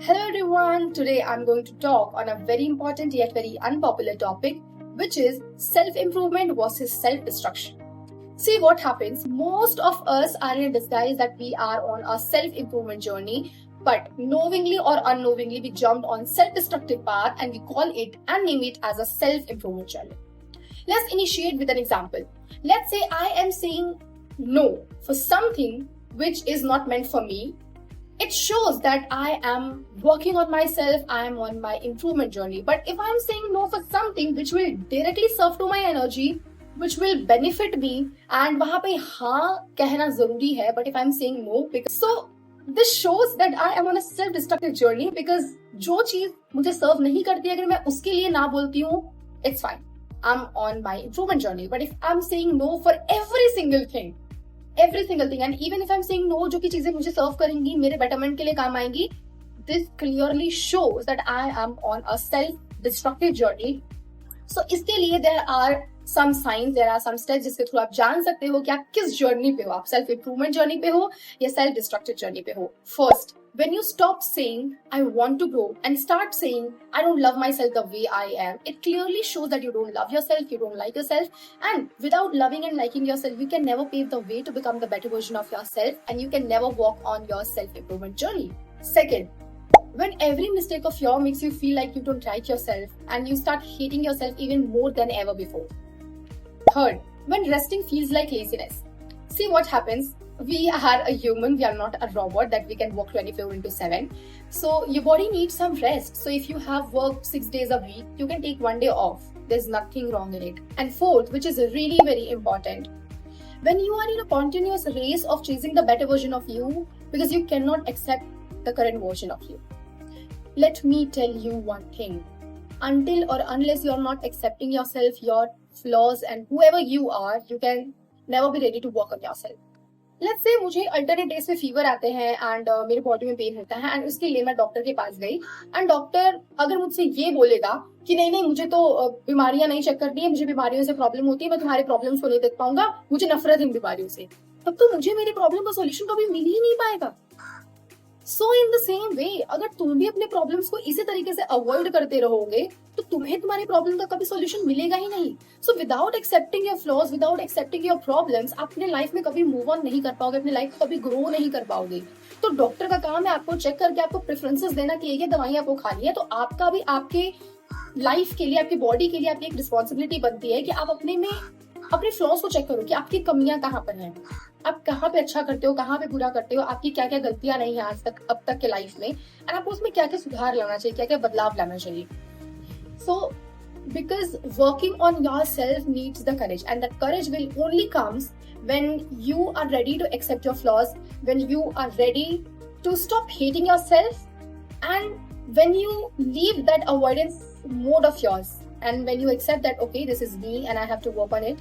Hello everyone, today I'm going to talk on a very important yet very unpopular topic, which is self-improvement versus self-destruction. See what happens, most of us are in a disguise that we are on a self-improvement journey, but knowingly or unknowingly we jumped on self-destructive path and we call it and name it as a self-improvement journey. Let's initiate with an example. Let's say I am saying no for something which is not meant for me. It shows that I am working on myself, I am on my improvement journey. But if I'm saying no for something which will directly serve to my energy, which will benefit me, and वहाँ पे हाँ कहना जरूरी है, but if I'm saying no, so this shows that I am on a self-destructive journey because जो चीज मुझे सर्व नहीं करती अगर मैं उसके लिए ना बोलती हूँ, it's fine. I'm on my improvement journey. But if I'm saying no for every single thing, and even if I'm saying no जो की चीजें मुझे सर्व करेंगी, मेरे betterment के लिए काम आएंगी, this clearly shows that I am on a self-destructive journey. So इसके लिए there are some signs, there are some steps जिसके थ्रू आप जान सकते हो कि आप किस जर्नी पे हो, आप सेल्फ इम्प्रूवमेंट जर्नी पे हो या सेल्फ डिस्ट्रक्टिव जर्नी पे हो. First, when you stop saying I want to grow and start saying I don't love myself the way I am, it clearly shows that you don't love yourself, you don't like yourself, and without loving and liking yourself, you can never pave the way to become the better version of yourself, and you can never walk on your self improvement journey. Second, when every mistake of yours makes you feel like you don't like yourself and you start hating yourself even more than ever before. Third, when resting feels like laziness. See what happens. We are a human, we are not a robot that we can work 24/7. So your body needs some rest. So if you have worked 6 days a week, you can take 1 day off. There's nothing wrong in it. And fourth, which is really very important, when you are in a continuous race of chasing the better version of you because you cannot accept the current version of you. Let me tell you one thing. Until or unless you're not accepting yourself, your flaws and whoever you are, you can never be ready to work on yourself. Let's say मुझे alternate days पे fever आते हैं and मेरे body में pen होता है and उसके लिए मैं डॉक्टर के पास गई एंड डॉक्टर अगर मुझसे ये बोलेगा कि नहीं मुझे तो बीमारियां नहीं चेक करनी है, मुझे बीमारियों से प्रॉब्लम होती है, मैं तुम्हारे प्रॉब्लम्स को नहीं देख पाऊंगा, मुझे नफरत है इन बीमारियों से, तब तो मुझे मेरी प्रॉब्लम का सोल्यूशन कभी मिल ही नहीं पाएगा. सो इन द सेम वे, अगर तुम भी अपने प्रॉब्लम्स को इसी तरीके से अवॉइड करते रहोगे तो तुम्हें तुम्हारी प्रॉब्लम का कभी सॉल्यूशन मिलेगा ही नहीं. So without accepting your flaws, without accepting your problems, आप अपने लाइफ में कभी मूव ऑन नहीं कर पाओगे, अपने लाइफ को कभी ग्रो नहीं कर पाओगे. तो डॉक्टर का काम है आपको चेक करके आपको प्रेफरेंसेस देना कि ये दवाई आपको खानी है. तो आपका भी आपके लाइफ के लिए, आपकी बॉडी के लिए आपकी एक रिस्पॉन्सिबिलिटी बनती है कि आप अपने फ्लॉज को चेक करो कि आपकी कमियां कहाँ पर हैं, आप कहाँ पे अच्छा करते हो, कहाँ पे बुरा करते हो, आपकी क्या क्या गलतियां नहीं है आज तक अब तक के लाइफ में, एंड आपको उसमें क्या क्या सुधार लाना चाहिए, क्या क्या बदलाव लाना चाहिए. सो because working on yourself needs the courage, and that courage will only comes when you are ready to accept your flaws, when you are ready to stop hating yourself, and when you leave that avoidance mode of yours, and when you accept that okay, this is me and I have to work on it,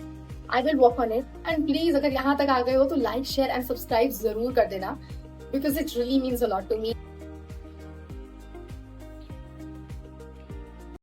I will work on it. And please अगर यहाँ तक आ गए हो तो like, share and subscribe जरूर कर देना because it really means a lot to me.